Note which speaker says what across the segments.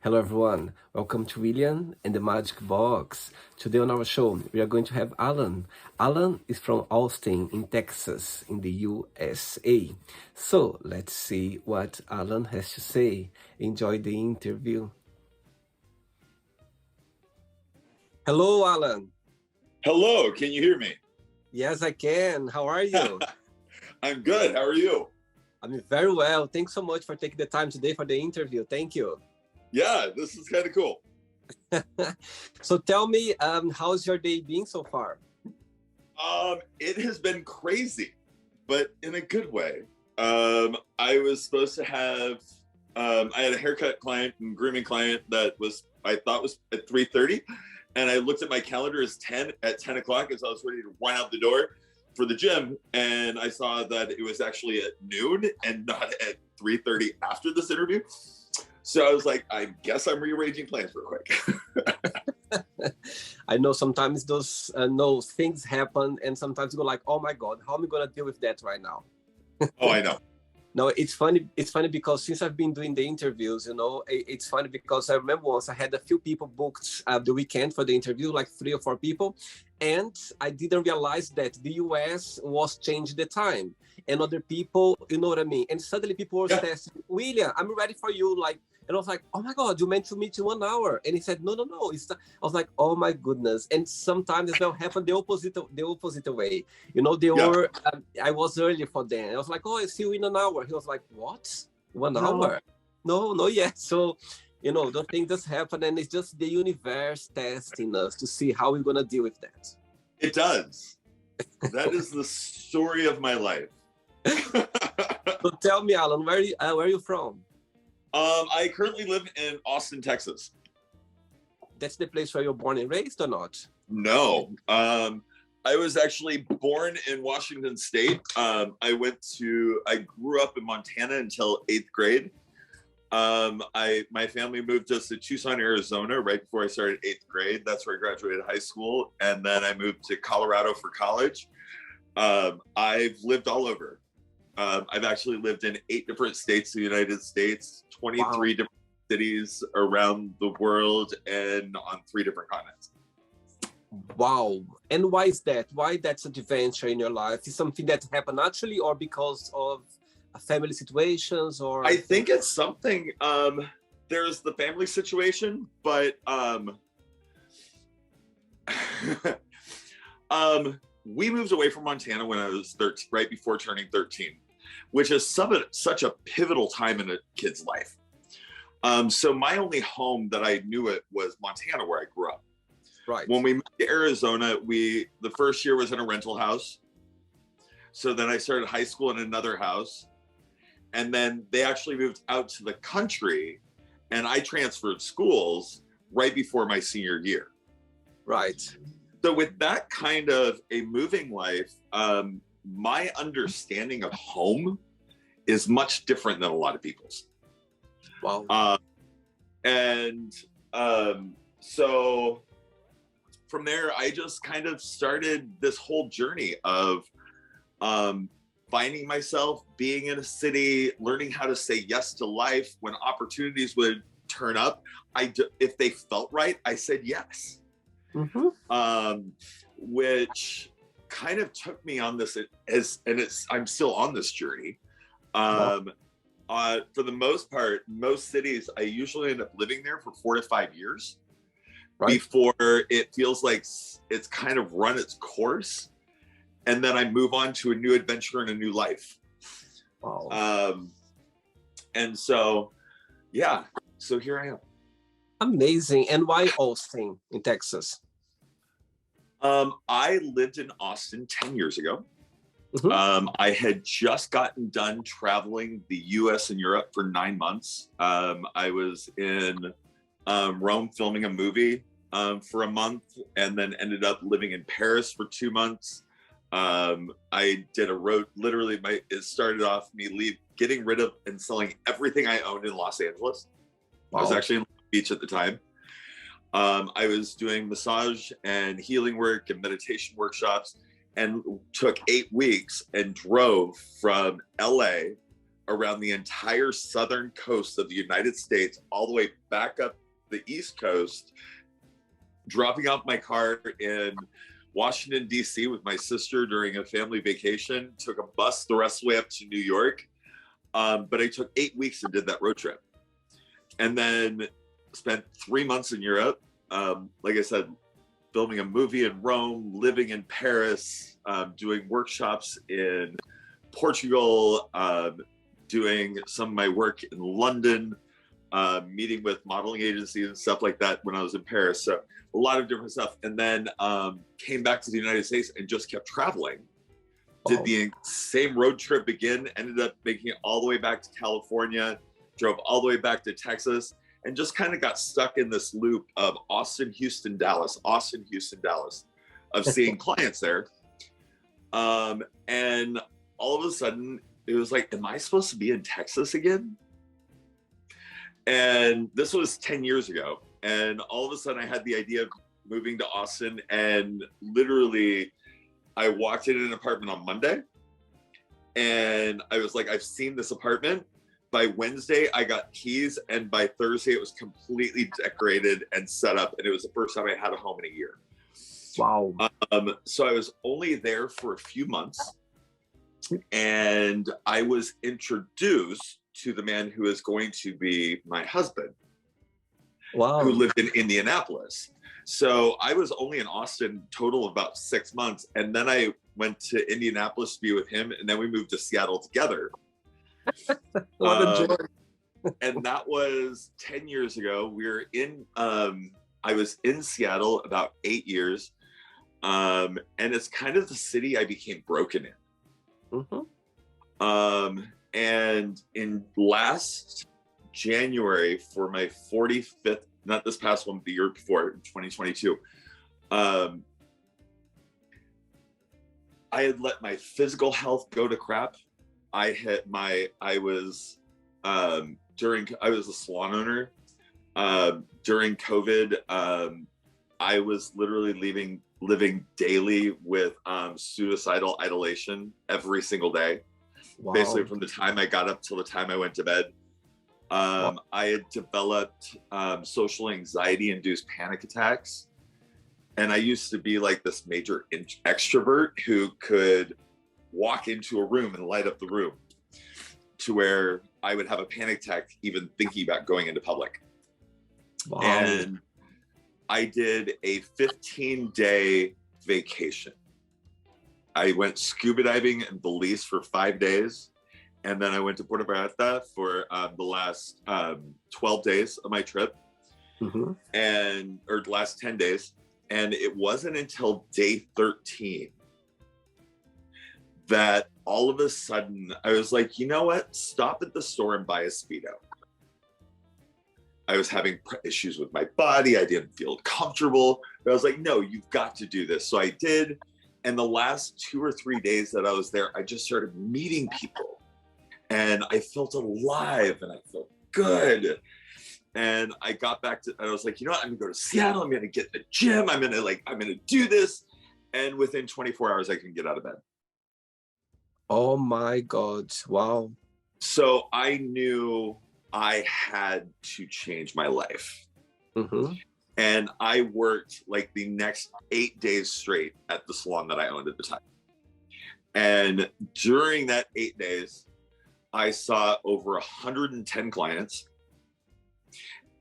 Speaker 1: Hello, everyone. Welcome to William and the Magic Box. Today on our show, we are going to have Alan. Alan is from Austin, in Texas, in the USA. So let's see what Alan has to say. Enjoy the interview. Hello, Alan.
Speaker 2: Hello, can you hear me?
Speaker 1: Yes, I can. How are you?
Speaker 2: I'm good. How are you?
Speaker 1: I'm very well. Thanks so much for taking the time today for the interview. Thank you.
Speaker 2: Yeah, this is kind of cool.
Speaker 1: So tell me, how's your day been so far?
Speaker 2: It has been crazy, but in a good way. I was supposed to have, I had a haircut client and grooming client that I thought was at 3:30, and I looked at my calendar as 10 o'clock as I was ready to run out the door for the gym, and I saw that it was actually at noon and not at 3:30 after this interview. So I was like, I guess I'm rearranging plans real quick.
Speaker 1: I know sometimes those things happen, and sometimes you go like, "Oh my God, how am I gonna deal with that right now?"
Speaker 2: Oh, I know.
Speaker 1: No, it's funny. It's funny because since I've been doing the interviews, it's funny because I remember once I had a few people booked the weekend for the interview, like 3 or 4 people, and I didn't realize that the US was changing the time, and other people, you know what I mean. And suddenly people were testing, William, I'm ready for you, like. And I was like, oh my God, you meant to meet in 1 hour. And he said, no, no, no. I was like, oh my goodness. And sometimes it will happen the opposite way. I was early for them. I was like, oh, I see you in an hour. He was like, what? 1 hour? No, not yet. So, the thing just happen, and it's just the universe testing us to see how we're going to deal with that.
Speaker 2: It does. That is the story of my life.
Speaker 1: So tell me, Alan, where are you from?
Speaker 2: I currently live in Austin, Texas.
Speaker 1: That's the place where you're born and raised, or not?
Speaker 2: No. I was actually born in Washington State. I grew up in Montana until 8th grade. My family moved us to Tucson, Arizona right before I started 8th grade. That's where I graduated high school. And then I moved to Colorado for college. I've lived all over. I've actually lived in 8 different states of the United States, 23 different cities around the world, and on 3 different continents.
Speaker 1: Wow. And why is that? Why that's an adventure in your life? Is something that happened naturally, or because of family situations? Or
Speaker 2: I think it's something, there's the family situation, but we moved away from Montana when I was 13, right before turning 13, which is such a pivotal time in a kid's life. So my only home that I knew it was Montana, where I grew up.
Speaker 1: Right.
Speaker 2: When we moved to Arizona, the first year was in a rental house. So then I started high school in another house. And then they actually moved out to the country, and I transferred schools right before my senior year.
Speaker 1: Right.
Speaker 2: So with that kind of a moving life, my understanding of home is much different than a lot of people's.
Speaker 1: Wow.
Speaker 2: So from there, I just kind of started this whole journey of finding myself, being in a city, learning how to say yes to life when opportunities would turn up. If they felt right, I said yes.
Speaker 1: Mm-hmm.
Speaker 2: Which kind of took me on this, I'm still on this journey. For the most part, most cities, I usually end up living there for 4 to 5 years before it feels like it's kind of run its course. And then I move on to a new adventure and a new life.
Speaker 1: Wow.
Speaker 2: And so, yeah, so here I am.
Speaker 1: Amazing. And why Austin in Texas?
Speaker 2: I lived in Austin 10 years ago.
Speaker 1: Mm-hmm.
Speaker 2: I had just gotten done traveling the US and Europe for 9 months. I was in Rome filming a movie for a month, and then ended up living in Paris for 2 months. I did a road, literally it started off me getting rid of and selling everything I owned in Los Angeles. Wow. I was actually in Long Beach at the time. I was doing massage and healing work and meditation workshops, and took 8 weeks and drove from LA around the entire southern coast of the United States, all the way back up the East Coast, dropping off my car in Washington, D.C. with my sister during a family vacation, took a bus the rest of the way up to New York. But I took 8 weeks and did that road trip. And then spent 3 months in Europe. Like I said, filming a movie in Rome, living in Paris, doing workshops in Portugal, doing some of my work in London, meeting with modeling agencies and stuff like that when I was in Paris. So a lot of different stuff. And then came back to the United States and just kept traveling. Did the same road trip again, ended up making it all the way back to California, drove all the way back to Texas, and just kind of got stuck in this loop of Austin, Houston, Dallas, of seeing clients there. And all of a sudden, it was like, am I supposed to be in Texas again? And this was 10 years ago. And all of a sudden, I had the idea of moving to Austin, and literally, I walked in an apartment on Monday, and I was like, I've seen this apartment. By Wednesday, I got keys, and by Thursday, it was completely decorated and set up, and it was the first time I had a home in a year.
Speaker 1: Wow.
Speaker 2: So I was only there for a few months, and I was introduced to the man who is going to be my husband, who lived in Indianapolis. So I was only in Austin total of about 6 months. And then I went to Indianapolis to be with him. And then we moved to Seattle together.
Speaker 1: What a joy.
Speaker 2: And that was 10 years ago. We were in, I was in Seattle about 8 years. And it's kind of the city I became broken in. Mm-hmm. And in last January, for my 45th, not this past one, but the year before, 2022, I had let my physical health go to crap. I was a salon owner. During COVID, I was literally living daily with suicidal ideation every single day. Wow. Basically from the time I got up till the time I went to bed. I had developed social anxiety induced panic attacks. And I used to be like this major extrovert who could walk into a room and light up the room, to where I would have a panic attack even thinking about going into public. Wow. And I did a 15-day vacation. I went scuba diving in Belize for 5 days. And then I went to Puerto Vallarta for the last 12 days of my trip, or the last 10 days. And it wasn't until day 13 that all of a sudden I was like, you know what? Stop at the store and buy a Speedo. I was having issues with my body. I didn't feel comfortable. But I was like, no, you've got to do this. So I did. And the last 2 or 3 days that I was there, I just started meeting people. And I felt alive and I felt good. And I got back to, I was like, you know what? I'm gonna go to Seattle. I'm gonna get in the gym. I'm gonna do this. And within 24 hours, I can get out of bed.
Speaker 1: Oh my God. Wow.
Speaker 2: So I knew I had to change my life. Mm-hmm. And I worked like the next 8 days straight at the salon that I owned at the time. And during that 8 days, I saw over 110 clients,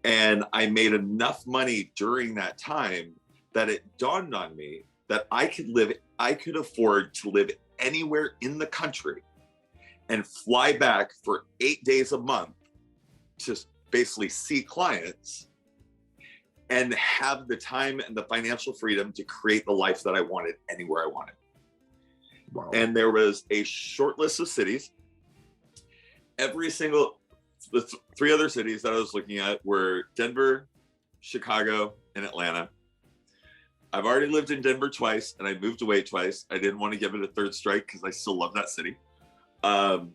Speaker 2: and I made enough money during that time that it dawned on me that I could afford to live anywhere in the country and fly back for 8 days a month to basically see clients and have the time and the financial freedom to create the life that I wanted anywhere I wanted. Wow. And there was a short list of cities. The 3 other cities that I was looking at were Denver, Chicago, and Atlanta. I've already lived in Denver twice, and I moved away twice. I didn't want to give it a third strike because I still love that city. But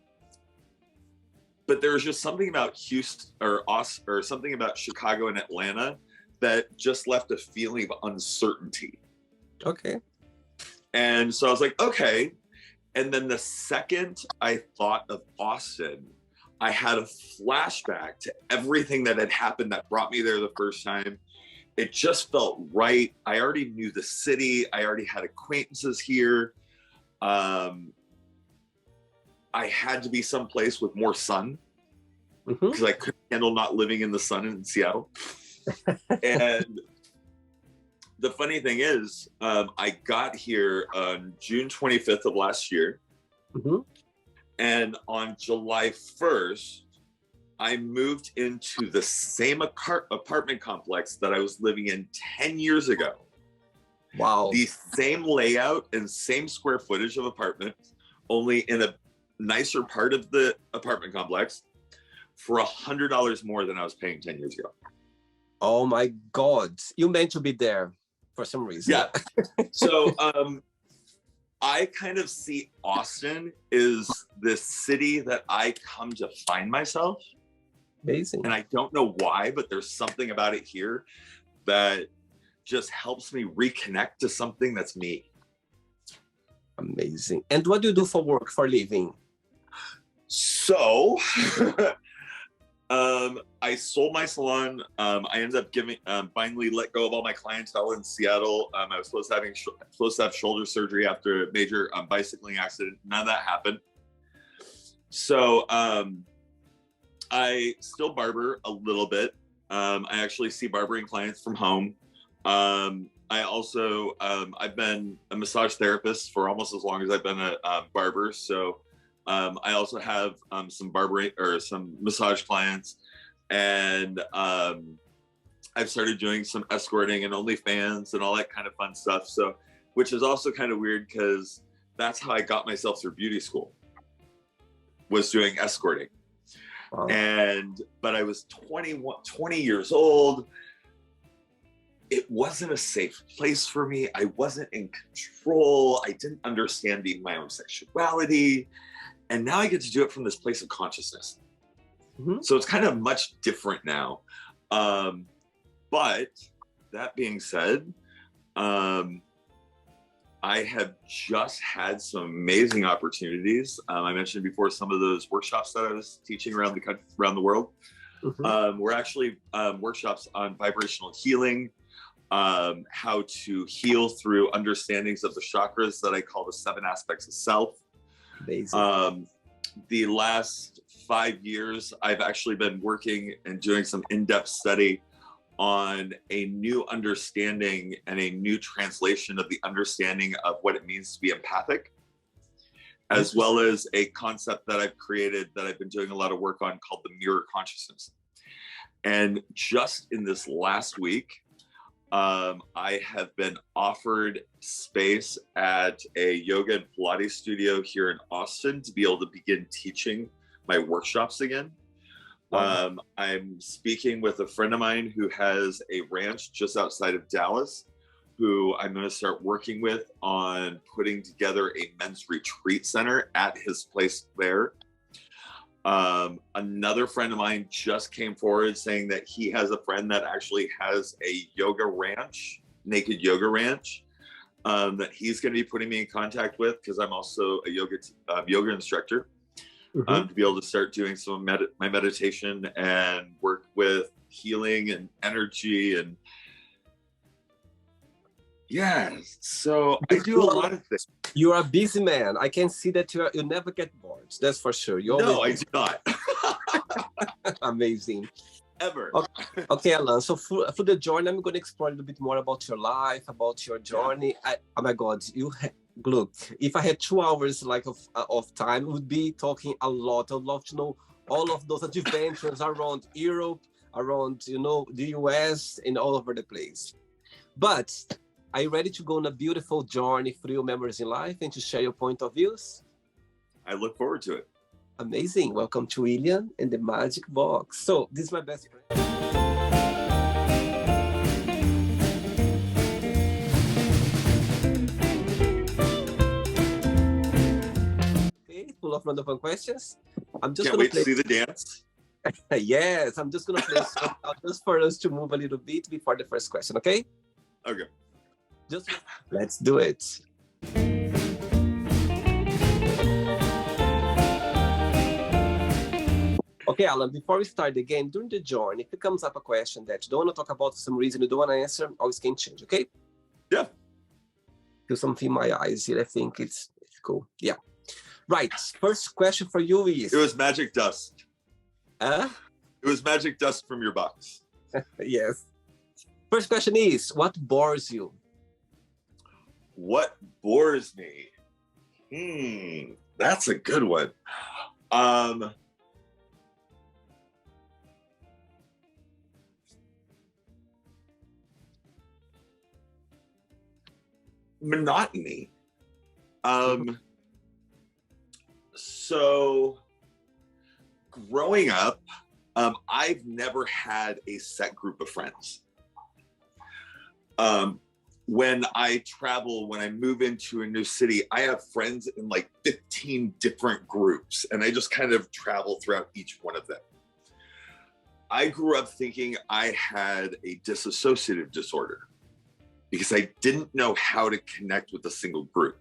Speaker 2: there was just something about Houston or something about Chicago and Atlanta that just left a feeling of uncertainty.
Speaker 1: Okay.
Speaker 2: And so I was like, okay. And then the second I thought of Austin, I had a flashback to everything that had happened that brought me there the first time. It just felt right. I already knew the city. I already had acquaintances here. I had to be someplace with more sun because I couldn't handle not living in the sun in Seattle. And the funny thing is, I got here on June 25th of last year. And on July 1st, I moved into the same apartment complex that I was living in 10 years ago.
Speaker 1: Wow.
Speaker 2: The same layout and same square footage of apartment, only in a nicer part of the apartment complex for $100 more than I was paying 10 years ago.
Speaker 1: Oh my God. You meant to be there for some reason.
Speaker 2: Yeah. So I kind of see Austin is this city that I come to find myself.
Speaker 1: Amazing.
Speaker 2: And I don't know why, but there's something about it here that just helps me reconnect to something that's me.
Speaker 1: Amazing. And what do you do for work, for living?
Speaker 2: So I sold my salon. I ended up finally let go of all my clientele in Seattle. I was supposed to have shoulder surgery after a major bicycling accident. None of that happened. So I still barber a little bit. I actually see barbering clients from home. I also, I've been a massage therapist for almost as long as I've been a barber. So I also have some barbering or some massage clients, and I've started doing some escorting and OnlyFans and all that kind of fun stuff. So, which is also kind of weird because that's how I got myself through beauty school, was doing escorting. Wow. But I was 20 years old. It wasn't a safe place for me. I wasn't in control. I didn't understand my own sexuality. And now I get to do it from this place of consciousness. So it's kind of much different now. But that being said, I have just had some amazing opportunities. I mentioned before some of those workshops that I was teaching around the country, around the world. We're actually workshops on vibrational healing, how to heal through understandings of the chakras that I call the 7 aspects of self. Amazing. The last 5 years, I've actually been working and doing some in-depth study on a new understanding and a new translation of the understanding of what it means to be empathic, as well as a concept that I've created that I've been doing a lot of work on called the mirror consciousness. And just in this last week, I have been offered space at a yoga and Pilates studio here in Austin to be able to begin teaching my workshops again. Wow. I'm speaking with a friend of mine who has a ranch just outside of Dallas, who I'm going to start working with on putting together a men's retreat center at his place there. Another friend of mine just came forward saying that he has a friend that actually has a yoga ranch, naked yoga ranch, that he's going to be putting me in contact with, because I'm also a yoga instructor, to be able to start doing some of my meditation and work with healing and energy. And yeah, so I do a lot of things.
Speaker 1: You are a busy man. I can see that you never get bored. That's for sure.
Speaker 2: No, I do not.
Speaker 1: Amazing.
Speaker 2: Ever.
Speaker 1: Okay, Alan. So for the journey, I'm going to explore a little bit more about your life, about your journey. Oh my God, look, if I had 2 hours of time, we would be talking a lot. I'd love to know all of those adventures around Europe, around the US, and all over the place. But are you ready to go on a beautiful journey through your memories in life and to share your point of views?
Speaker 2: I look forward to it.
Speaker 1: Amazing. Welcome to William and the Magic Box. So this is my best friend. Okay, full of random questions. I'm just
Speaker 2: Can't wait to see the dance.
Speaker 1: Yes, I'm just going to play just for us to move a little bit before the first question, okay?
Speaker 2: Okay.
Speaker 1: Let's do it. Okay, Alan, before we start the game, during the journey, if it comes up a question that you don't want to talk about for some reason, you don't want to answer, always can change, okay?
Speaker 2: Yeah.
Speaker 1: Do something in my eyes here. I think it's cool. Yeah. Right. First question for you is...
Speaker 2: It was magic dust.
Speaker 1: Huh?
Speaker 2: It was magic dust from your box.
Speaker 1: Yes. First question is, what bores you?
Speaker 2: What bores me? That's a good one. Monotony. So growing up, I've never had a set group of friends. When I travel, when I move into a new city, I have friends in like 15 different groups, and I just kind of travel throughout each one of them. I grew up thinking I had a dissociative disorder because I didn't know how to connect with a single group.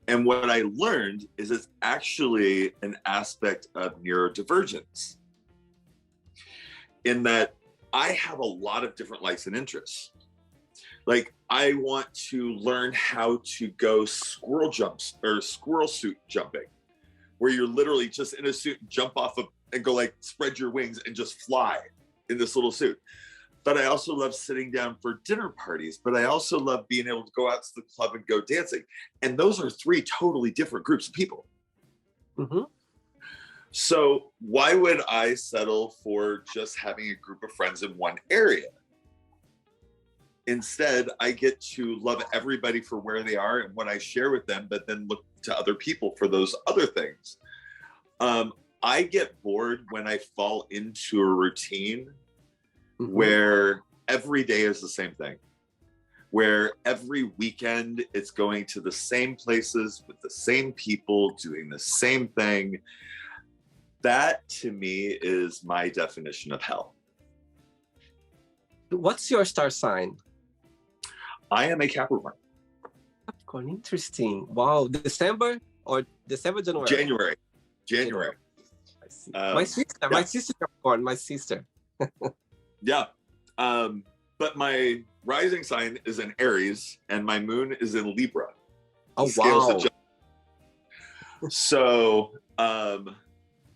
Speaker 2: And what I learned is it's actually an aspect of neurodivergence, in that I have a lot of different likes and interests. Like, I want to learn how to go squirrel suit jumping, where you're literally just in a suit, jump off of and go like spread your wings and just fly in this little suit. But I also love sitting down for dinner parties, but I also love being able to go out to the club and go dancing. And those are three totally different groups of people.
Speaker 1: Mm-hmm.
Speaker 2: So why would I settle for just having a group of friends in one area? Instead, I get to love everybody for where they are and what I share with them, but then look to other people for those other things. I get bored when I fall into a routine where every day is the same thing, where every weekend it's going to the same places with the same people doing the same thing. That to me is my definition of hell.
Speaker 1: What's your star sign?
Speaker 2: I am a Capricorn.
Speaker 1: Capricorn, interesting. Wow, December, January?
Speaker 2: January.
Speaker 1: I see. My sister Capricorn, my sister.
Speaker 2: Yeah. But my rising sign is in Aries and my moon is in Libra.
Speaker 1: Oh, wow.
Speaker 2: So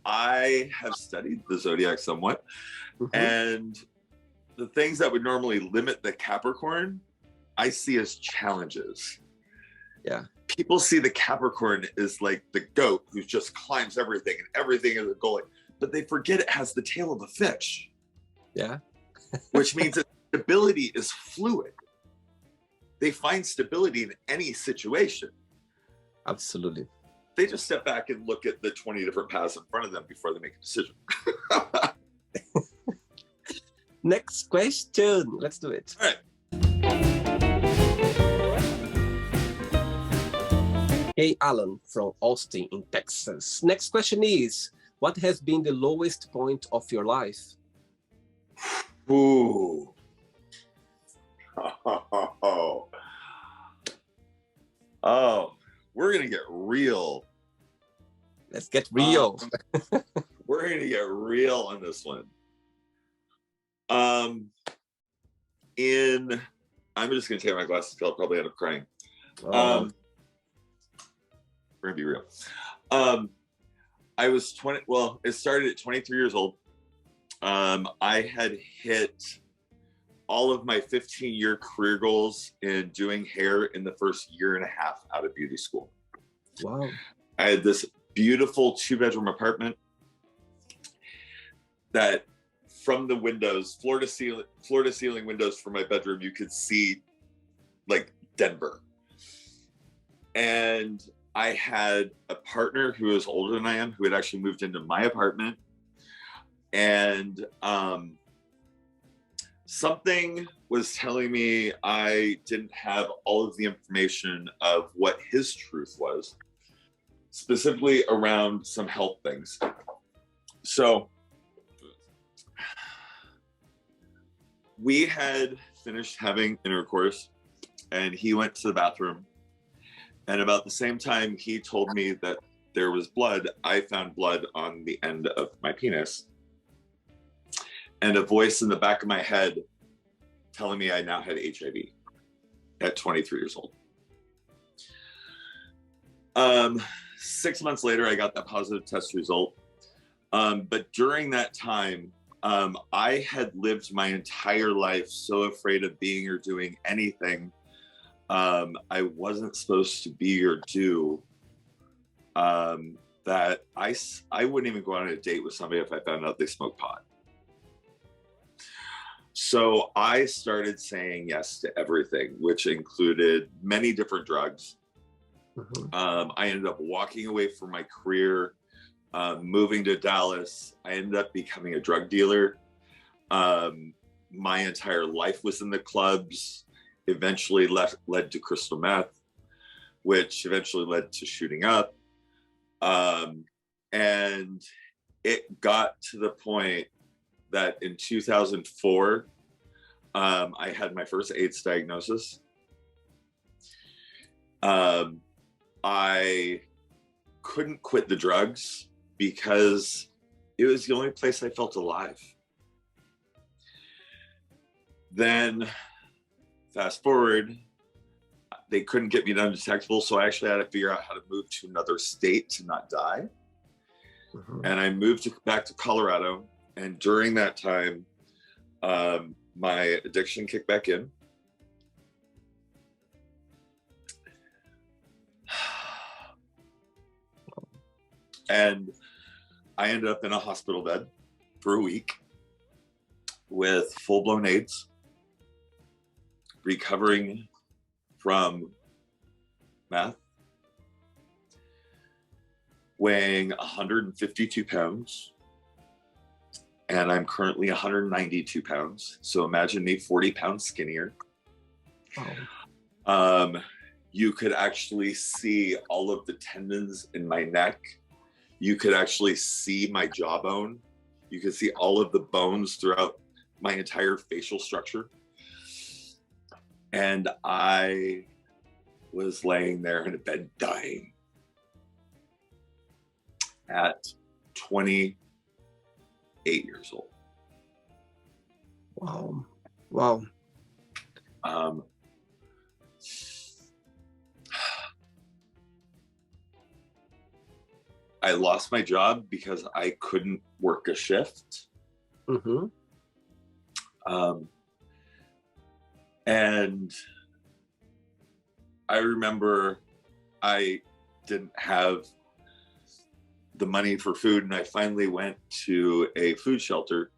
Speaker 2: I have studied the zodiac somewhat. And the things that would normally limit the Capricorn, I see as challenges.
Speaker 1: Yeah.
Speaker 2: People see the Capricorn as like the goat who just climbs everything and everything is a goal, but they forget it has the tail of a fish.
Speaker 1: Yeah.
Speaker 2: Which means that stability is fluid. They find stability in any situation.
Speaker 1: Absolutely.
Speaker 2: They just step back and look at the 20 different paths in front of them before they make a decision.
Speaker 1: Next question. Let's do it.
Speaker 2: All right.
Speaker 1: Hey, Alan from Austin in Texas. Next question is, what has been the lowest point of your life?
Speaker 2: Ooh. Oh, we're going to get real.
Speaker 1: Let's get real.
Speaker 2: We're going to get real on this one. I'm just going to take my glasses because I'll probably end up crying. We're going to be real. I was 20, well, it started at 23 years old. I had hit all of my 15-year career goals in doing hair in the first year and a half out of beauty school.
Speaker 1: Wow.
Speaker 2: I had this beautiful 2-bedroom apartment that from the windows, floor to ceiling windows from my bedroom, you could see like Denver. And I had a partner who was older than I am, who had actually moved into my apartment. And something was telling me I didn't have all of the information of what his truth was, specifically around some health things. So we had finished having intercourse and he went to the bathroom. And about the same time, he told me that there was blood, I found blood on the end of my penis, and a voice in the back of my head telling me I now had HIV at 23 years old. 6 months later, I got that positive test result. But during that time, I had lived my entire life so afraid of being or doing anything I wasn't supposed to be or do, that I wouldn't even go on a date with somebody if I found out they smoked pot. So I started saying yes to everything, which included many different drugs. Mm-hmm. I ended up walking away from my career, moving to Dallas. I ended up becoming a drug dealer. My entire life was in the clubs, eventually led to crystal meth, which eventually led to shooting up. And it got to the point that in 2004, I had my first AIDS diagnosis. I couldn't quit the drugs because it was the only place I felt alive. Then fast forward, they couldn't get me to undetectable, so I actually had to figure out how to move to another state to not die. Mm-hmm. And I moved back to Colorado, and during that time, my addiction kicked back in. And I ended up in a hospital bed for a week with full-blown AIDS, recovering from meth, weighing 152 pounds, and I'm currently 192 pounds. So imagine me 40 pounds skinnier. Oh. You could actually see all of the tendons in my neck. You could actually see my jawbone. You could see all of the bones throughout my entire facial structure. And I was laying there in a bed dying at 28 years old.
Speaker 1: Wow. Wow.
Speaker 2: I lost my job because I couldn't work a shift. Mm-hmm. And I remember I didn't have the money for food, and I finally went to a food shelter,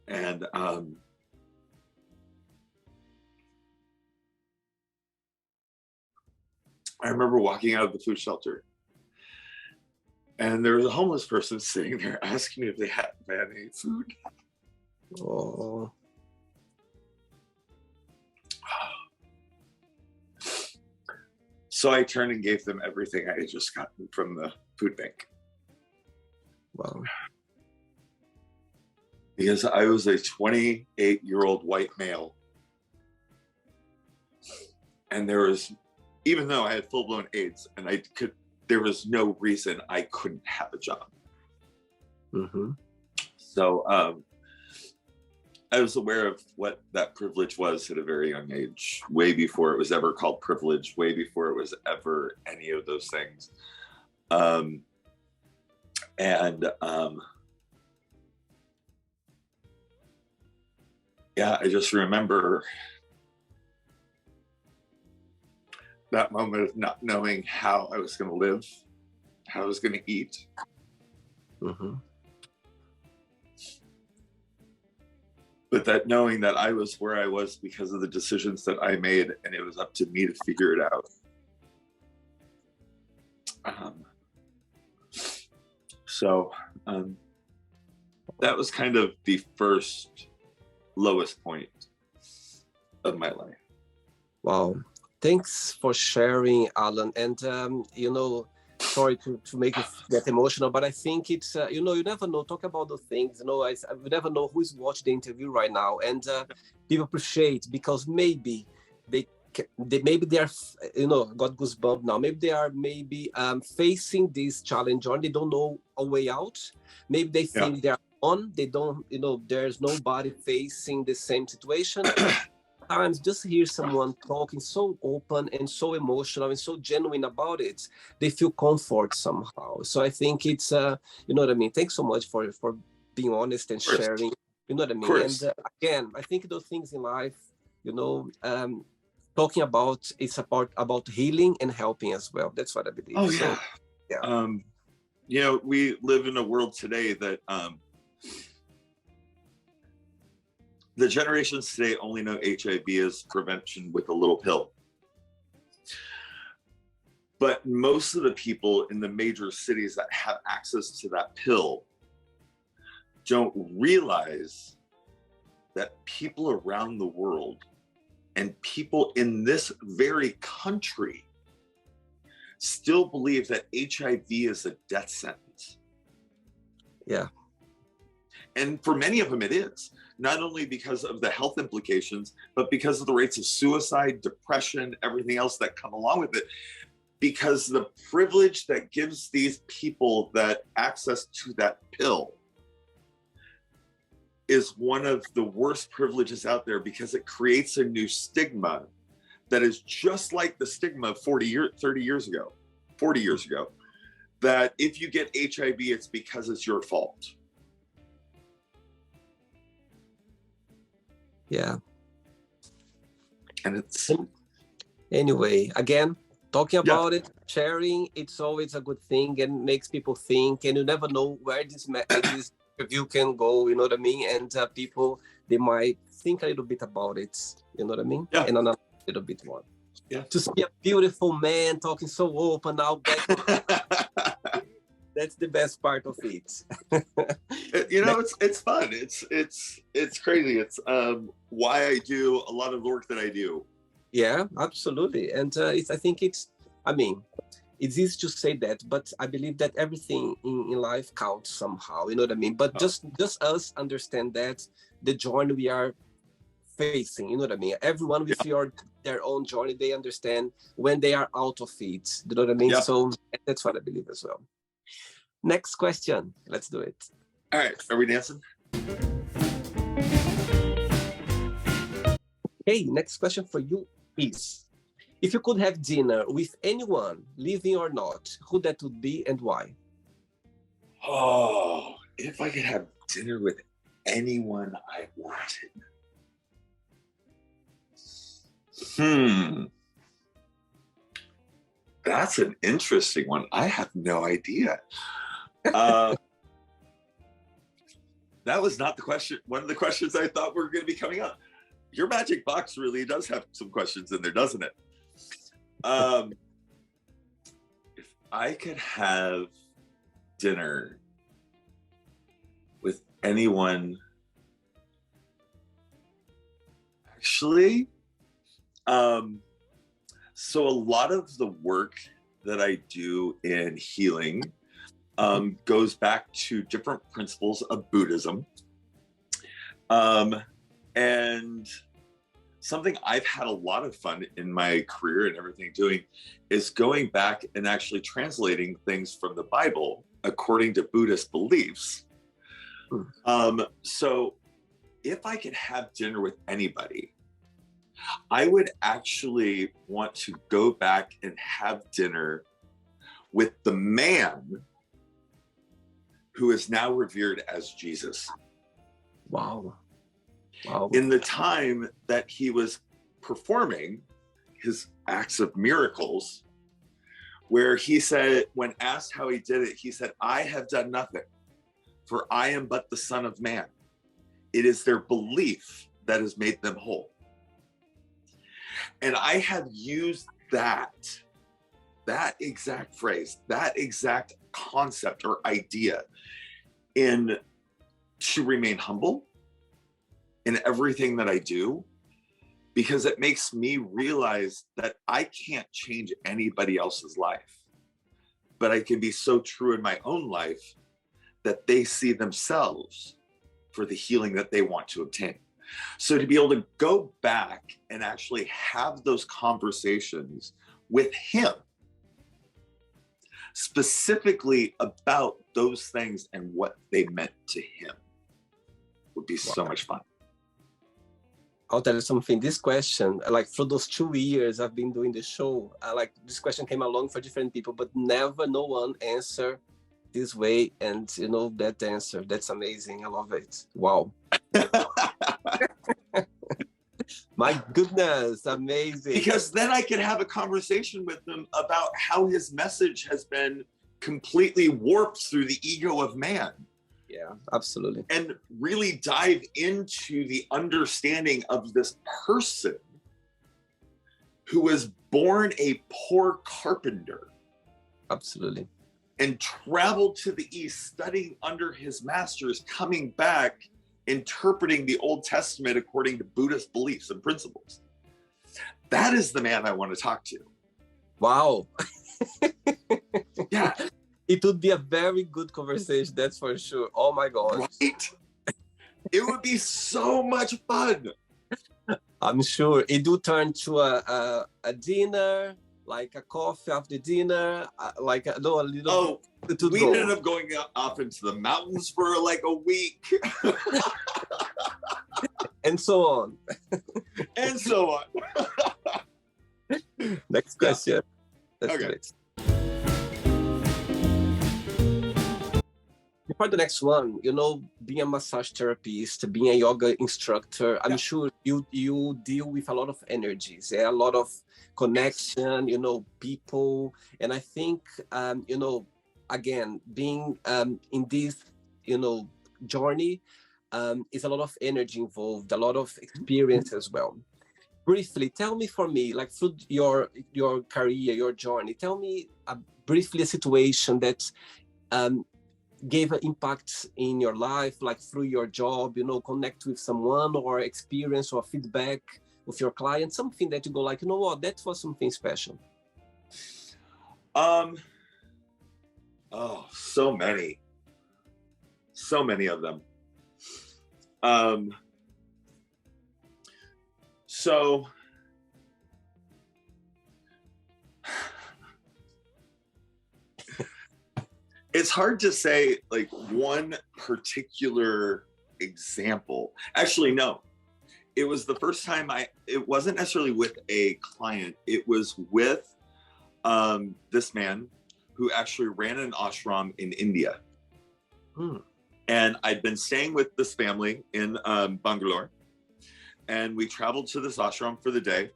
Speaker 2: and I remember walking out of the food shelter, and there was a homeless person sitting there asking me if they had any food. Oh. So I turned and gave them everything I had just gotten from the food bank. Wow. Because I was a 28-year-old white male. And there was, even though I had full-blown AIDS, and there was no reason I couldn't have a job. Mm-hmm. So I was aware of what that privilege was at a very young age, way before it was ever called privilege, way before it was ever any of those things. Yeah, I just remember that moment of not knowing how I was going to live, how I was going to eat. Mm-hmm. But that knowing that I was where I was because of the decisions that I made, and it was up to me to figure it out. That was kind of the first lowest point of my life.
Speaker 1: Wow. Thanks for sharing, Alan. And, sorry to make it get emotional, but I think it's, you never know, talk about the things, we never know who's watching the interview right now. And people appreciate, because maybe they maybe they are, got goosebumps now. Maybe they are facing this challenge or they don't know a way out. Maybe they think they're on. They don't, there's nobody facing the same situation. Sometimes just hear someone talking so open and so emotional and so genuine about it, they feel comfort somehow. So I think it's, you know what I mean? Thanks so much for being honest and sharing, you know what I mean? And again, I think those things in life, talking about, it's about healing and helping as well. That's what I believe.
Speaker 2: Oh, yeah.
Speaker 1: Yeah.
Speaker 2: We live in a world today that, the generations today only know HIV as prevention with a little pill. But most of the people in the major cities that have access to that pill don't realize that people around the world and people in this very country still believe that HIV is a death sentence.
Speaker 1: Yeah.
Speaker 2: And for many of them, it is. Not only because of the health implications, but because of the rates of suicide, depression, everything else that come along with it. Because the privilege that gives these people that access to that pill is one of the worst privileges out there, because it creates a new stigma that is just like the stigma of 30 years ago, that if you get HIV, it's because it's your fault.
Speaker 1: Yeah.
Speaker 2: And it's...
Speaker 1: Anyway, again, talking about it, sharing, it's always a good thing and makes people think, and you never know where this review can go, you know what I mean? And people, they might think a little bit about it, you know what I mean?
Speaker 2: Yeah.
Speaker 1: And another little bit more.
Speaker 2: Yeah.
Speaker 1: To see a beautiful man talking so open now back. That's the best part of it.
Speaker 2: It's fun. It's crazy. It's why I do a lot of the work that I do.
Speaker 1: Yeah, absolutely. And I think it's easy to say that, but I believe that everything in life counts somehow, you know what I mean? But just us understand that the journey we are facing, you know what I mean? Everyone with their own journey, they understand when they are out of it, you know what I mean? So that's what I believe as well. Next question. Let's do it.
Speaker 2: All right. Are we dancing?
Speaker 1: Hey, next question for you is, if you could have dinner with anyone, living or not, who that would be and why?
Speaker 2: Oh, if I could have dinner with anyone I wanted. That's an interesting one. I have no idea. That was not the question. One of the questions I thought were going to be coming up. Your magic box really does have some questions in there, doesn't it? If I could have dinner with anyone, actually, so a lot of the work that I do in healing goes back to different principles of Buddhism. And something I've had a lot of fun in my career and everything doing is going back and actually translating things from the Bible according to Buddhist beliefs. So if I could have dinner with anybody, I would actually want to go back and have dinner with the man who is now revered as Jesus.
Speaker 1: Wow.
Speaker 2: In the time that he was performing his acts of miracles, where he said, when asked how he did it, he said, "I have done nothing, for I am but the Son of Man. It is their belief that has made them whole." And I have used that exact phrase, that exact concept or idea to remain humble in everything that I do, because it makes me realize that I can't change anybody else's life, but I can be so true in my own life that they see themselves for the healing that they want to obtain. So to be able to go back and actually have those conversations with him, specifically about those things and what they meant to him, would be so much fun.
Speaker 1: I'll tell you something. This question, like for those 2 years I've been doing the show, like this question came along for different people, but never no one answered this way. And you know, that answer, that's amazing. I love it. Wow. My goodness, amazing.
Speaker 2: Because then I could have a conversation with them about how his message has been completely warped through the ego of man.
Speaker 1: Yeah, absolutely.
Speaker 2: And really dive into the understanding of this person who was born a poor carpenter.
Speaker 1: Absolutely.
Speaker 2: And traveled to the East, studying under his masters, coming back, interpreting the Old Testament according to Buddhist beliefs and principles. That is the man I want to talk to.
Speaker 1: Wow.
Speaker 2: Yeah.
Speaker 1: It would be a very good conversation, that's for sure. Oh my God.
Speaker 2: Right? It would be so much fun.
Speaker 1: I'm sure it would turn to a dinner, like a coffee after dinner, like a little.
Speaker 2: Oh, we ended up going off into the mountains for like a week.
Speaker 1: And so on.
Speaker 2: And so on.
Speaker 1: Next question. That's
Speaker 2: okay.
Speaker 1: Great. For the next one, you know, being a massage therapist, being a yoga instructor, I'm sure you deal with a lot of energies, a lot of connection, you know, people. And I think, you know, again, being in this, you know, journey is a lot of energy involved, a lot of experience as well. Briefly, tell me for me, like through your career, your journey, tell me briefly a situation that gave an impact in your life, like through your job, you know, connect with someone or experience or feedback with your client, something that you go like, you know what, that was something special.
Speaker 2: Oh, so many of them. So it's hard to say like one particular example. Actually, no. It was the first time it wasn't necessarily with a client. It was with this man who actually ran an ashram in India. And I'd been staying with this family in Bangalore. And we traveled to this ashram for the day.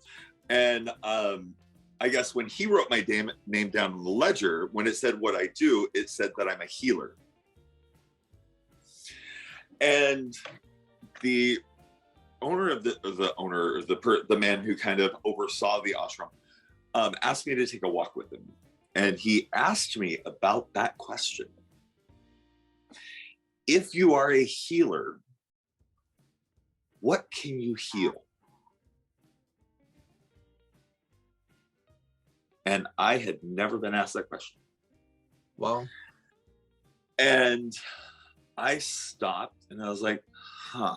Speaker 2: And I guess when he wrote my name down on the ledger, when it said what I do, it said that I'm a healer. And the owner of the man who kind of oversaw the ashram asked me to take a walk with him. And he asked me about that question. If you are a healer, what can you heal? And I had never been asked that question.
Speaker 1: Wow.
Speaker 2: And I stopped and I was like, huh.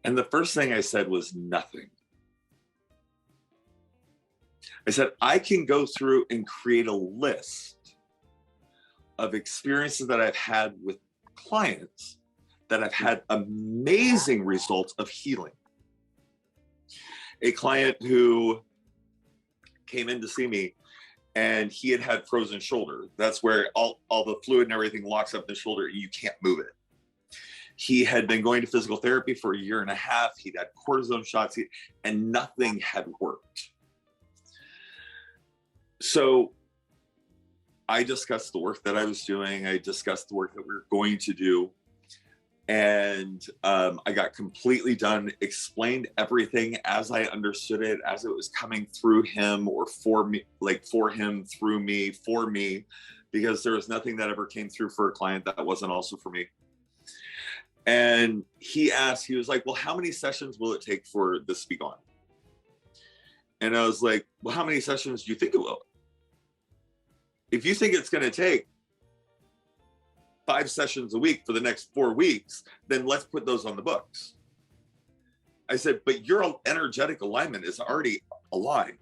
Speaker 2: And the first thing I said was nothing. I said, I can go through and create a list of experiences that I've had with clients that have had amazing results of healing. A client who came in to see me and he had frozen shoulder. That's where all the fluid and everything locks up in the shoulder and you can't move it. He had been going to physical therapy for 1.5 years. He'd had cortisone shots and nothing had worked. So I discussed the work that I was doing. I discussed the work that we were going to do. And I got completely done, explained everything as I understood it, as it was coming through him or for me, like for him, through me, for me, because there was nothing that ever came through for a client that wasn't also for me. And he asked, he was like, well, how many sessions will it take for this to be gone? And I was like, well, how many sessions do you think it will? If you think it's going to take 5 sessions a week for the next 4 weeks, then let's put those on the books. I said, but your energetic alignment is already aligned.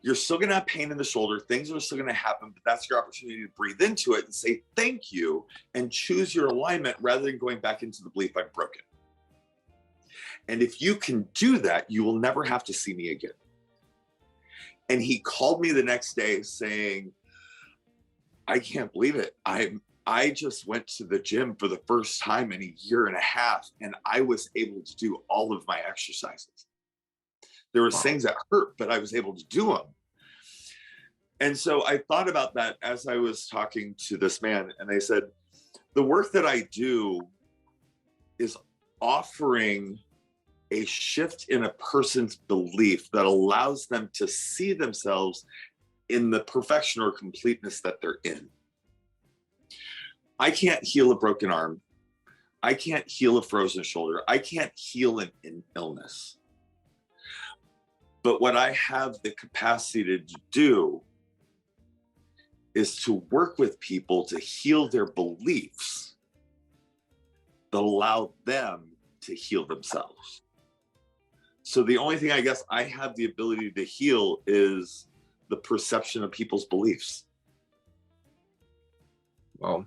Speaker 2: You're still going to have pain in the shoulder. Things are still going to happen, but that's your opportunity to breathe into it and say thank you and choose your alignment rather than going back into the belief I'm broken. And if you can do that, you will never have to see me again. And he called me the next day saying, I can't believe it. I just went to the gym for the first time in a year and a half, and I was able to do all of my exercises. There was things that hurt, but I was able to do them. And so I thought about that as I was talking to this man, and I said, the work that I do is offering a shift in a person's belief that allows them to see themselves in the perfection or completeness that they're in. I can't heal a broken arm. I can't heal a frozen shoulder. I can't heal an illness. But what I have the capacity to do is to work with people to heal their beliefs that allow them to heal themselves. So the only thing I guess I have the ability to heal is the perception of people's beliefs.
Speaker 1: Wow.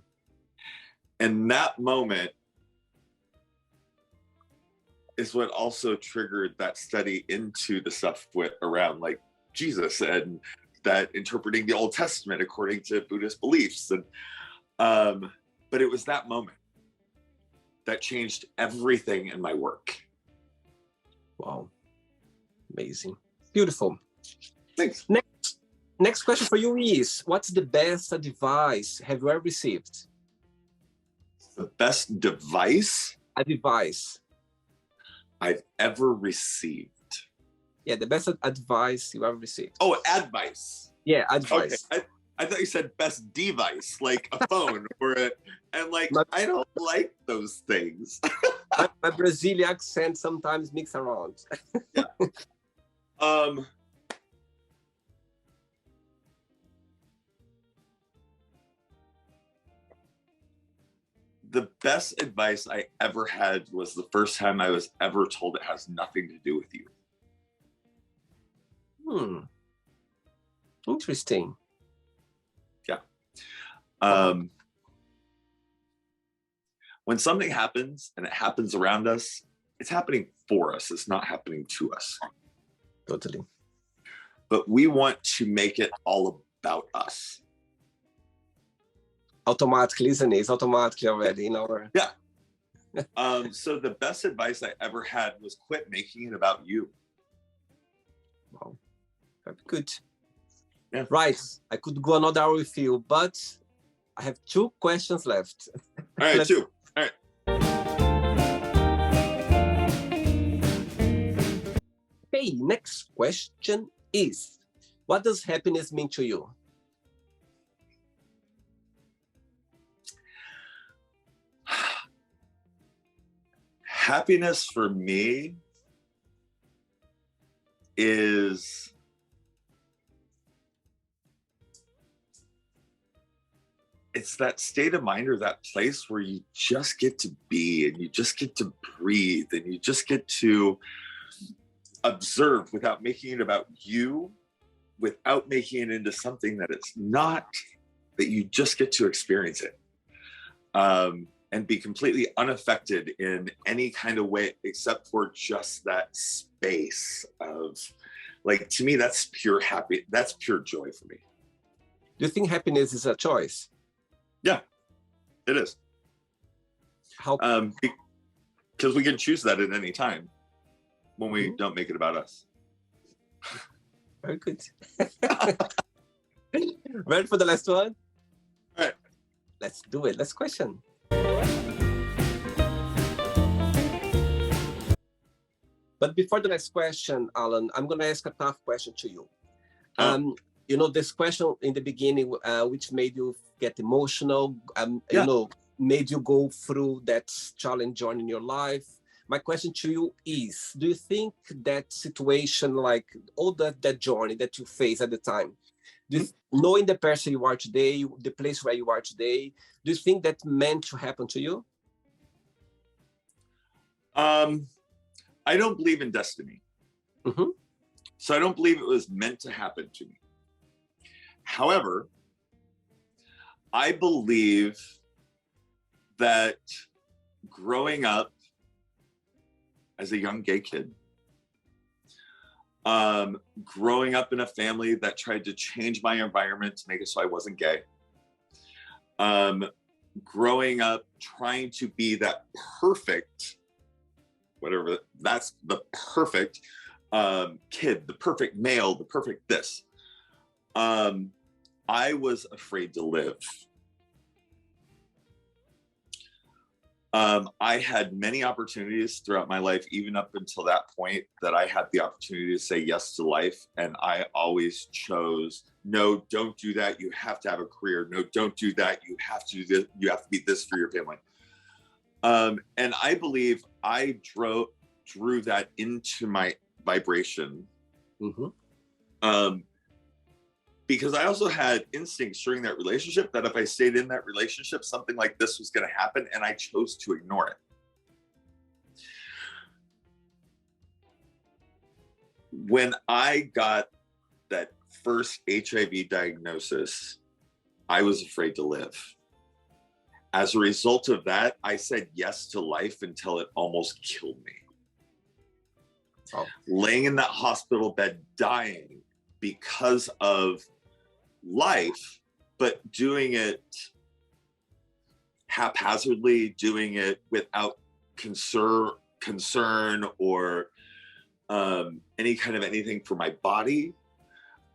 Speaker 2: And that moment is what also triggered that study into the stuff around like Jesus and that interpreting the Old Testament according to Buddhist beliefs. And but it was that moment that changed everything in my work.
Speaker 1: Wow. Amazing. Beautiful.
Speaker 2: Thanks.
Speaker 1: Next question for you is, what's the best advice have you ever received?
Speaker 2: The best advice I've ever received.
Speaker 1: Yeah, the best advice you ever received.
Speaker 2: Oh, advice.
Speaker 1: Yeah, advice.
Speaker 2: Okay. I thought you said best device, like a phone or and like, I don't like those things.
Speaker 1: my Brazilian accent sometimes mix around.
Speaker 2: Yeah. The best advice I ever had was the first time I was ever told it has nothing to do with you.
Speaker 1: Interesting.
Speaker 2: Yeah. When something happens and it happens around us, it's happening for us. It's not happening to us.
Speaker 1: Totally.
Speaker 2: But we want to make it all about us.
Speaker 1: Automatically, isn't it? It's automatically already in our...
Speaker 2: Yeah. So the best advice I ever had was quit making it about you.
Speaker 1: Wow. Very good.
Speaker 2: Yeah.
Speaker 1: Right. I could go another hour with you, but I have 2 questions left.
Speaker 2: All right, 2. All right.
Speaker 1: Okay, next question is, what does happiness mean to you?
Speaker 2: Happiness for me is it's that state of mind or that place where you just get to be and you just get to breathe and you just get to observe without making it about you, without making it into something that it's not, that you just get to experience it. And be completely unaffected in any kind of way except for just that space of, like, to me, that's pure that's pure joy for me.
Speaker 1: Do you think happiness is a choice?
Speaker 2: Yeah, it is.
Speaker 1: How?
Speaker 2: Because we can choose that at any time when we don't make it about us.
Speaker 1: Very good. Ready for the last one?
Speaker 2: All right.
Speaker 1: Let's do it. Last question. But before the next question, Alan, I'm going to ask a tough question to you. You know, this question in the beginning, which made you get emotional, you know, made you go through that challenge journey in your life. My question to you is, do you think that situation, like all that journey that you faced at the time, Knowing the person you are today, the place where you are today, do you think that meant to happen to you?
Speaker 2: I don't believe in destiny.
Speaker 1: Mm-hmm.
Speaker 2: So I don't believe it was meant to happen to me. However, I believe that growing up as a young gay kid, growing up in a family that tried to change my environment to make it so I wasn't gay, growing up trying to be that perfect, whatever, that's the perfect kid, the perfect male, the perfect this. I was afraid to live. I had many opportunities throughout my life, even up until that point, that I had the opportunity to say yes to life. And I always chose, no, don't do that. You have to have a career. No, don't do that. You have to do this. You have to be this for your family. And I believe I drew that into my vibration. Mm-hmm. Because I also had instincts during that relationship that if I stayed in that relationship, something like this was going to happen, and I chose to ignore it. When I got that first HIV diagnosis, I was afraid to live. As a result of that, I said yes to life until it almost killed me. Oh. Laying in that hospital bed, dying because of life, but doing it haphazardly, doing it without concern or any kind of anything for my body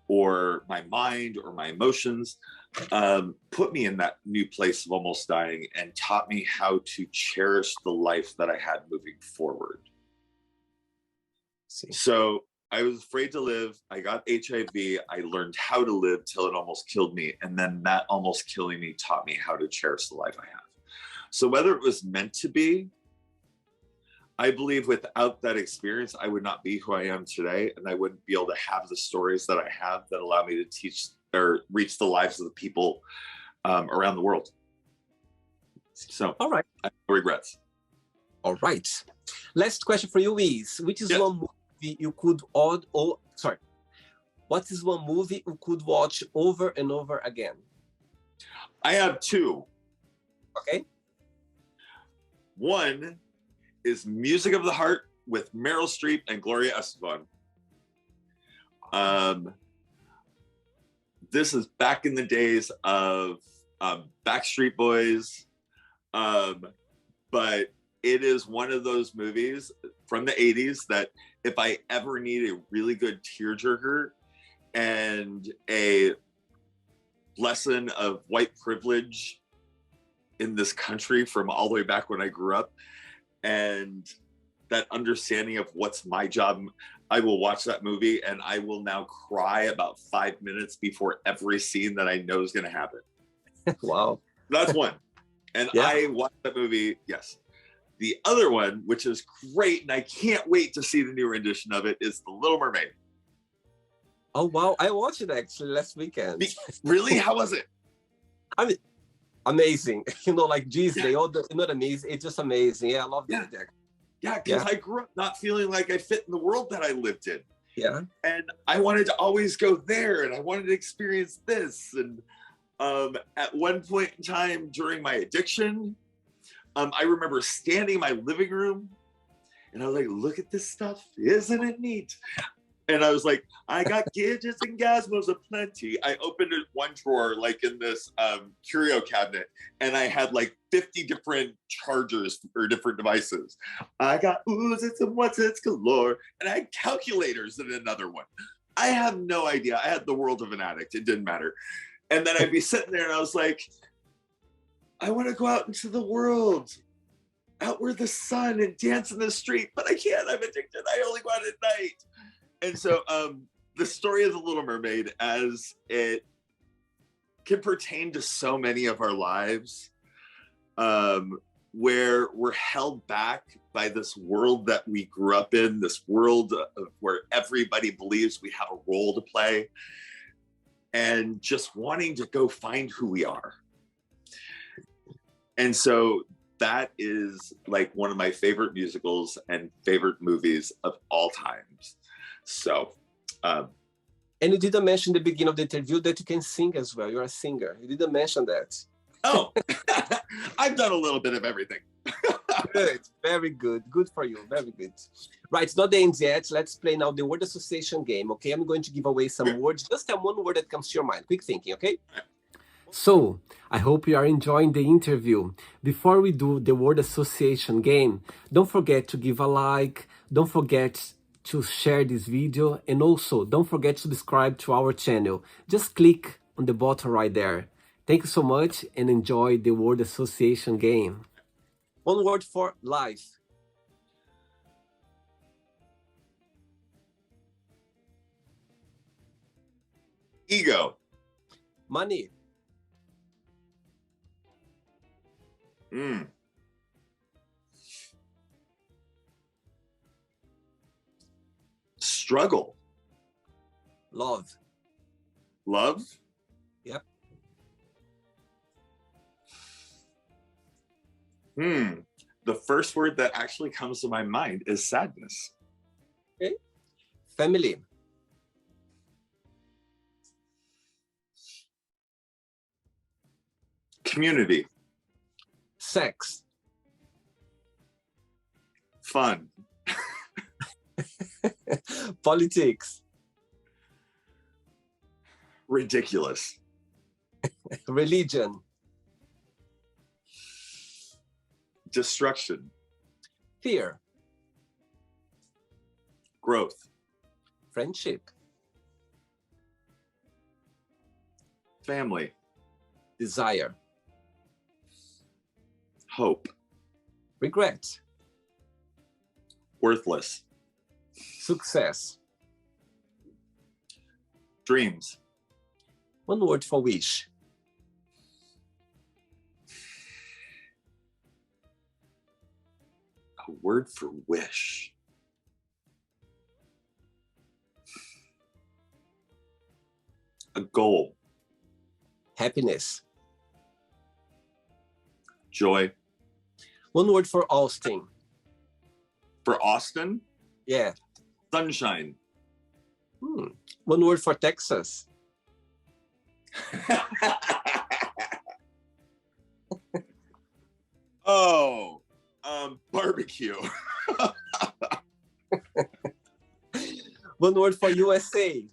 Speaker 2: or my mind or my emotions, put me in that new place of almost dying and taught me how to cherish the life that I had moving forward. So I was afraid to live. I got HIV. I learned how to live till it almost killed me. And then that almost killing me taught me how to cherish the life I have. So whether it was meant to be, I believe without that experience, I would not be who I am today. And I wouldn't be able to have the stories that I have that allow me to teach or reach the lives of the people around the world. So, all right. I have no regrets.
Speaker 1: All right. Last question for you is, which is one movie you could what is one movie you could watch over and over again?
Speaker 2: I have two.
Speaker 1: Okay.
Speaker 2: One is Music of the Heart with Meryl Streep and Gloria Estefan. This is back in the days of Backstreet Boys, but it is one of those movies from the 80s that if I ever need a really good tearjerker and a lesson of white privilege in this country from all the way back when I grew up, and that understanding of what's my job, I will watch that movie and I will now cry about 5 minutes before every scene that I know is going to happen.
Speaker 1: Wow.
Speaker 2: That's one. And I watched that movie, yes. The other one, which is great, and I can't wait to see the new rendition of it, is The Little Mermaid.
Speaker 1: Oh, wow. I watched it actually last weekend.
Speaker 2: Really? How was it?
Speaker 1: I mean, amazing. Like Disney, all the, not amazing. It's just amazing. Yeah, I love that.
Speaker 2: Yeah, because I grew up not feeling like I fit in the world that I lived in.
Speaker 1: Yeah.
Speaker 2: And I wanted to always go there, and I wanted to experience this. And at one point in time during my addiction, I remember standing in my living room and I was like, look at this stuff. Isn't it neat? And I was like, I got gadgets and gizmos aplenty. I opened one drawer, like in this curio cabinet, and I had like 50 different chargers or different devices. I got oozits and whatsits galore, and I had calculators in another one. I have no idea. I had the world of an addict. It didn't matter. And then I'd be sitting there and I was like, I want to go out into the world, out where the sun, and dance in the street, but I can't. I'm addicted. I only go out at night. And so the story of The Little Mermaid, as it can pertain to so many of our lives, where we're held back by this world that we grew up in, this world of where everybody believes we have a role to play. and just wanting to go find who we are. And so that is like one of my favorite musicals and favorite movies of all times. So,
Speaker 1: and you didn't mention in the beginning of the interview that you can sing as well. You're a singer. You didn't mention that.
Speaker 2: Oh, I've done a little bit of everything.
Speaker 1: Good, very good. Good for you, very good. Right, it's not the end yet. Let's play now the word association game, okay? I'm going to give away some words. Just tell one word that comes to your mind. Quick thinking, okay? So, I hope you are enjoying the interview. Before we do the word association game, don't forget to give a like, don't forget to share this video, and also don't forget to subscribe to our channel. Just click on the button right there. Thank you so much and enjoy the word association game. One word for life.
Speaker 2: Ego.
Speaker 1: Money.
Speaker 2: Struggle.
Speaker 1: Love.
Speaker 2: Love.
Speaker 1: Yep.
Speaker 2: The first word that actually comes to my mind is sadness.
Speaker 1: Okay. Family.
Speaker 2: Community.
Speaker 1: Sex.
Speaker 2: Fun.
Speaker 1: Politics.
Speaker 2: Ridiculous.
Speaker 1: Religion.
Speaker 2: Destruction.
Speaker 1: Fear.
Speaker 2: Growth.
Speaker 1: Friendship.
Speaker 2: Family.
Speaker 1: Desire.
Speaker 2: Hope.
Speaker 1: Regret.
Speaker 2: Worthless.
Speaker 1: Success.
Speaker 2: Dreams.
Speaker 1: One word for wish.
Speaker 2: A word for wish. A goal.
Speaker 1: Happiness.
Speaker 2: Joy.
Speaker 1: One word for Austin.
Speaker 2: For Austin?
Speaker 1: Yeah.
Speaker 2: Sunshine.
Speaker 1: One word for Texas.
Speaker 2: Oh, barbecue.
Speaker 1: One word for USA.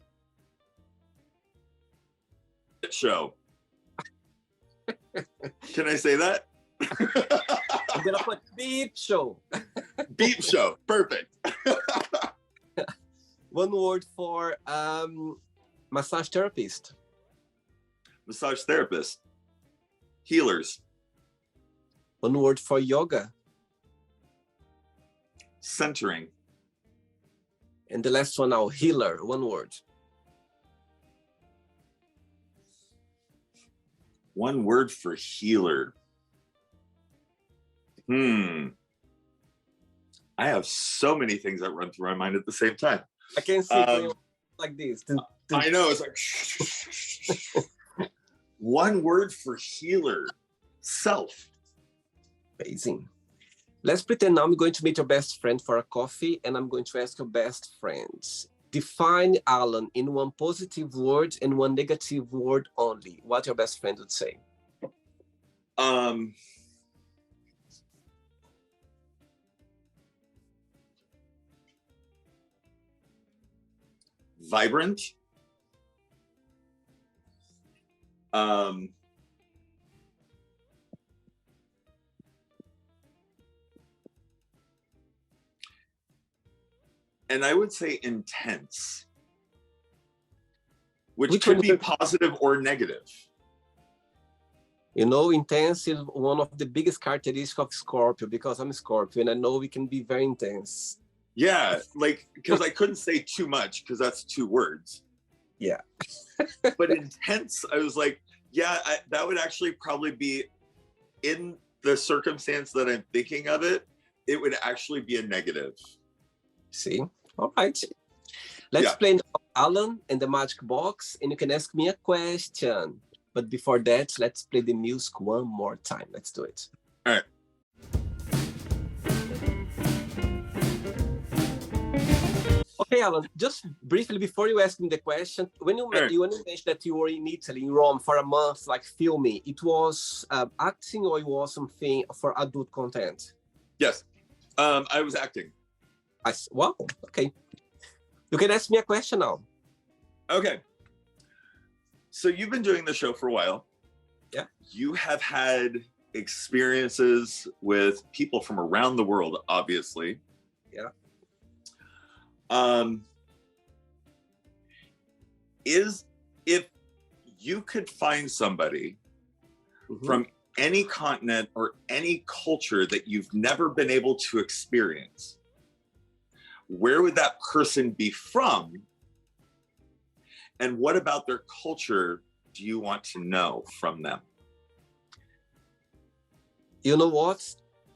Speaker 2: Show. Can I say that?
Speaker 1: I'm gonna put beep show.
Speaker 2: Beep show. Perfect.
Speaker 1: One word for massage therapist.
Speaker 2: Massage therapist. Healers.
Speaker 1: One word for yoga.
Speaker 2: Centering.
Speaker 1: And the last one now, healer. One word.
Speaker 2: One word for healer. I have so many things that run through my mind at the same time.
Speaker 1: I can see it like this.
Speaker 2: I know, it's like one word for healer. Self.
Speaker 1: Amazing. Let's pretend now I'm going to meet your best friend for a coffee and I'm going to ask your best friends. Define Alan in one positive word and one negative word only. What your best friend would say?
Speaker 2: Vibrant. And I would say intense, which could be positive or negative.
Speaker 1: You know, intense is one of the biggest characteristics of Scorpio because I'm a Scorpio and I know we can be very intense.
Speaker 2: Yeah, like, because I couldn't say too much because that's 2 words.
Speaker 1: Yeah.
Speaker 2: But intense, I was like, yeah, that would actually probably be, in the circumstance that I'm thinking of it, it would actually be a negative.
Speaker 1: See? All right. Let's play now Alan and the Magic Box, and you can ask me a question. But before that, let's play the music one more time. Let's do it.
Speaker 2: All right.
Speaker 1: Okay, Alan, just briefly before you ask me the question, when you mentioned that you were in Italy, in Rome, for a month, like filming, it was acting or it was something for adult content?
Speaker 2: Yes, I was acting.
Speaker 1: Well, okay. You can ask me a question now.
Speaker 2: Okay. So you've been doing the show for a while.
Speaker 1: Yeah.
Speaker 2: You have had experiences with people from around the world, obviously.
Speaker 1: Yeah.
Speaker 2: If you could find somebody from any continent or any culture that you've never been able to experience, where would that person be from? And what about their culture do you want to know from them?
Speaker 1: You know what?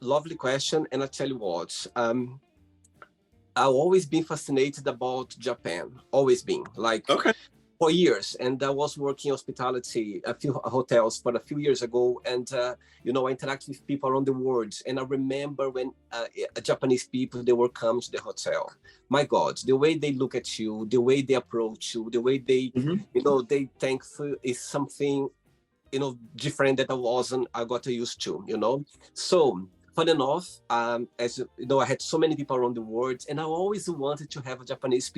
Speaker 1: Lovely question. And I tell you what, I've always been fascinated about Japan, always been, like for years. And I was working hospitality, a few hotels, but a few years ago. And, you know, I interact with people around the world. And I remember when Japanese people, they were come to the hotel. My God, the way they look at you, the way they approach you, the way they, you know, they thankful is something, you know, different that I got used to, you know. So, fun enough, as you know, I had so many people around the world, and I always wanted to have a Japanese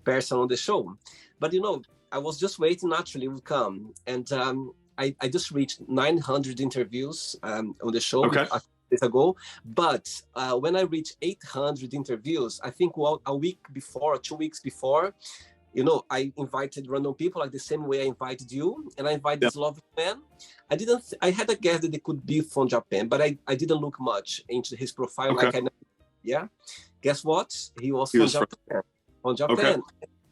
Speaker 1: person on the show. But you know, I was just waiting; naturally, it would come, and I just reached 900 interviews on the show days ago. But when I reached 800 interviews, I think a week before, 2 weeks before, you know, I invited random people like the same way I invited you, and I invited this lovely man. I had a guess that they could be from Japan, but I didn't look much into his profile. Guess what? He was from Japan. From Japan.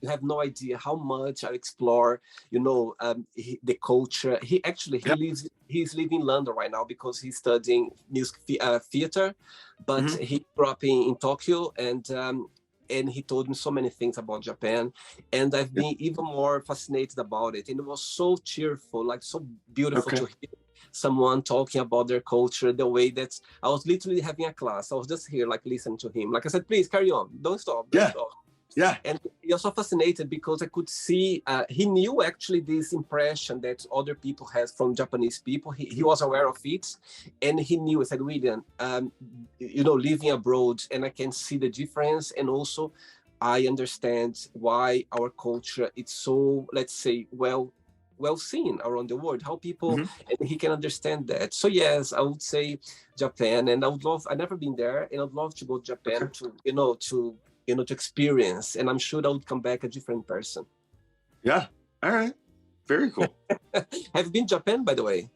Speaker 1: You have no idea how much I explore, you know, the culture. He's living in London right now because he's studying music theater, but he grew up in Tokyo, and he told me so many things about Japan, and I've been even more fascinated about it. And it was so cheerful, like so beautiful to hear someone talking about their culture, the way that I was literally having a class. I was just here, like listening to him. Like I said, please carry on, don't stop.
Speaker 2: Yeah.
Speaker 1: And he was so fascinated because I could see he knew actually this impression that other people has from Japanese people. He was aware of it, and he knew. I said, William, you know, living abroad, and I can see the difference, and also I understand why our culture it's so, let's say, well seen around the world. How people and he can understand that. So yes, I would say Japan, and I've never been there, and I'd love to go to Japan to experience, and I'm sure I would come back a different person.
Speaker 2: Yeah. All right. Very cool.
Speaker 1: Have you been to Japan, by the way?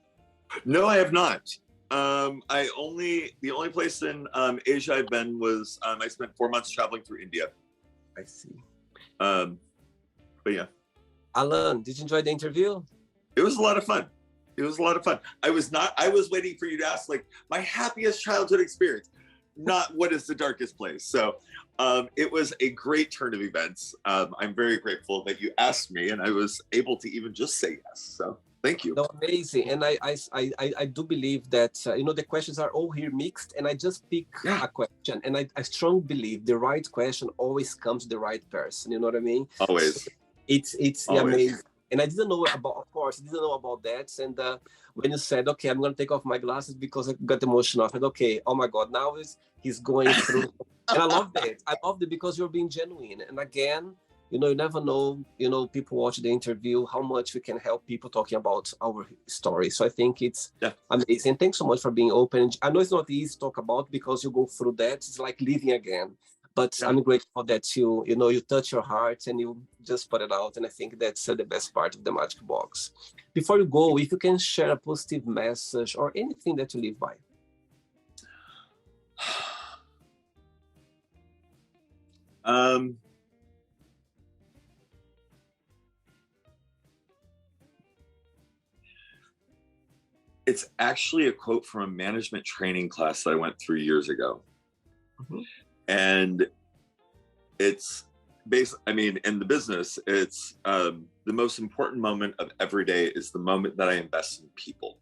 Speaker 2: No, I have not. The only place in Asia I've been was I spent 4 months traveling through India.
Speaker 1: I see.
Speaker 2: But yeah.
Speaker 1: Alan, did you enjoy the interview?
Speaker 2: It was a lot of fun. I was waiting for you to ask like my happiest childhood experience, not what is the darkest place. So it was a great turn of events. I'm very grateful that you asked me, and I was able to even just say yes. So thank you.
Speaker 1: No, amazing. And I do believe that, you know, the questions are all here mixed, and I just pick a question. And I strongly believe the right question always comes to the right person. You know what I mean?
Speaker 2: Always.
Speaker 1: So it's amazing. And I didn't know about that. And when you said, okay, I'm going to take off my glasses because I got emotional. I said, okay, oh my God, now he's going through. And I love that. I loved it because you're being genuine. And again, you know, you never know, you know, people watch the interview, how much we can help people talking about our story. So I think it's amazing. Thanks so much for being open. I know it's not easy to talk about because you go through that. It's like living again. But I'm grateful that you touch your heart and you just put it out. And I think that's the best part of the Magic Box. Before you go, if you can share a positive message or anything that you live by.
Speaker 2: It's actually a quote from a management training class that I went through years ago. And it's I mean, in the business, it's the most important moment of every day is the moment that I invest in people,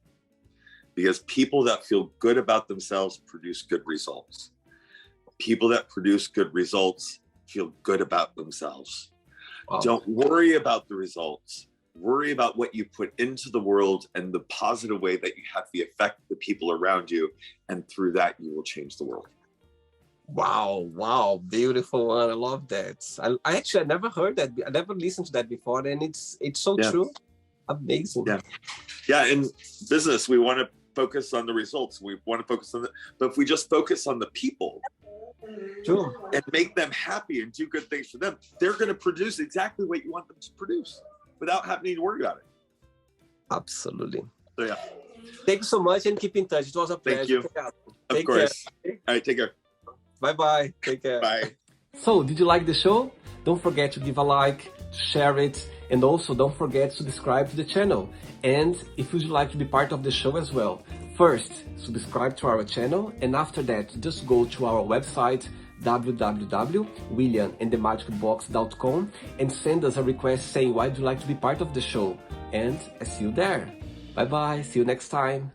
Speaker 2: because people that feel good about themselves produce good results. People that produce good results feel good about themselves. Wow. Don't worry about the results. Worry about what you put into the world and the positive way that you have the effect the people around you, and through that you will change the world.
Speaker 1: Wow, beautiful one. I love that. I actually never heard that. I never listened to that before, and it's so true. Amazing.
Speaker 2: Yeah. In business, we want to focus on the results. We want to focus on but if we just focus on the people, and make them happy and do good things for them, they're going to produce exactly what you want them to produce without having to worry about it.
Speaker 1: Absolutely.
Speaker 2: So yeah.
Speaker 1: Thank you so much, and keep in touch. It was a pleasure.
Speaker 2: Thank you. Of course. All right, take care.
Speaker 1: Bye. Take care.
Speaker 2: Bye.
Speaker 1: So, did you like the show? Don't forget to give a like, to share it, and also don't forget to subscribe to the channel. And if you'd like to be part of the show as well, first, subscribe to our channel, and after that, just go to our website, www.williamandthemagicbox.com, and send us a request saying why you'd like to be part of the show. And I see you there. Bye, see you next time.